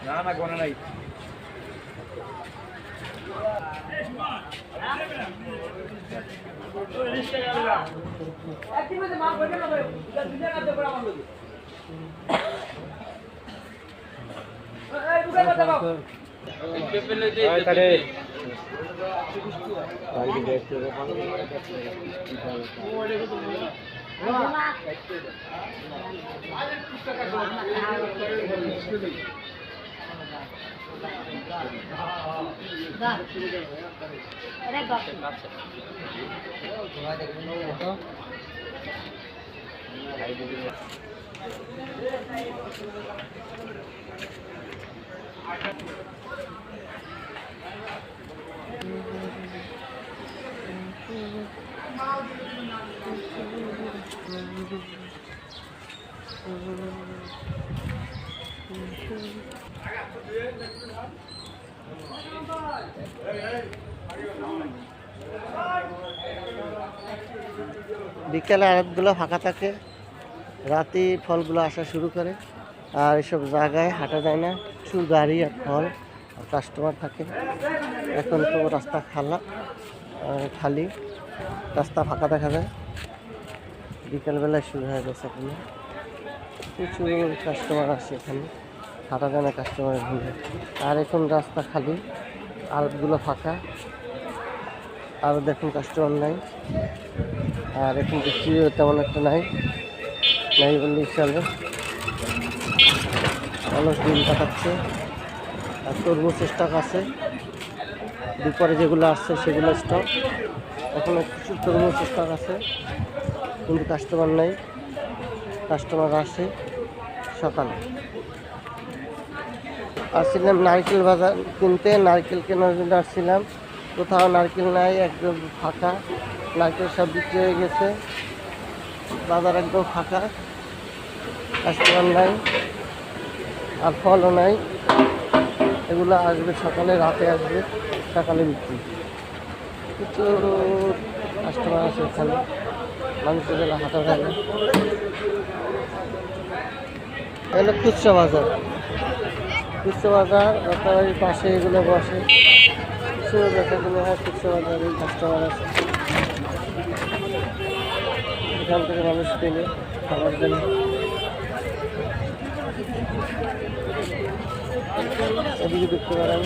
না না গনে নাই বিকেলে আড়তগুলো ফাঁকা থাকে, রাতে ফলগুলো আসা শুরু করে। আর এসব জায়গায় হাঁটা যায় না, প্রচুর গাড়ি আর ফল আর কাস্টমার থাকে। এখন তো রাস্তা খালি, রাস্তা ফাঁকা দেখা যায়। বিকেলবেলায় শুরু হয়ে গেছে এখানে, প্রচুর কাস্টমার আসে এখানে, হাঁটা যায় না কাস্টমারের ভিড়ে। আর এখন রাস্তা খালি, আড়তগুলো ফাঁকা, আর দেখুন কাস্টমার নাই। আর এখন বিক্রিও তেমন একটা নাই বললেই চলে। মানুষ দিন কাটাচ্ছে। আর তরমুজ স্টক আছে, দুপুরে যেগুলো আসছে সেগুলো স্টক। এখন প্রচুর তরমুজ স্টক আছে, কিন্তু কাস্টমার নাই। কাস্টমার আসে সকালে। আসছিলাম নারকেল বাজার কিনতে, নারকেল কেনার জন্য আসছিলাম। কোথাও নারকেল নাই, একদম ফাঁকা। নারকেল সব বিক্রি হয়ে গেছে, বাজার একদম ফাঁকা, কাস্টমার নাই, আর ফলও নাই। এগুলো আসবে সকালে, রাতে আসবে, সকালে বিক্রি। প্রচুর কাস্টমার আছে এখানে, মানুষের বেলা হাঁটা যায় না। এগুলো খুচরা বাজার, রাতাবাড়ির পাশে এগুলো বসে। খুচরো বেচাগুলো হয় খুচরা বাজারে, কাস্টমার আছে। এখান থেকে মানুষ কিনে খাবার জন্য। এদিকে দেখতে পারেন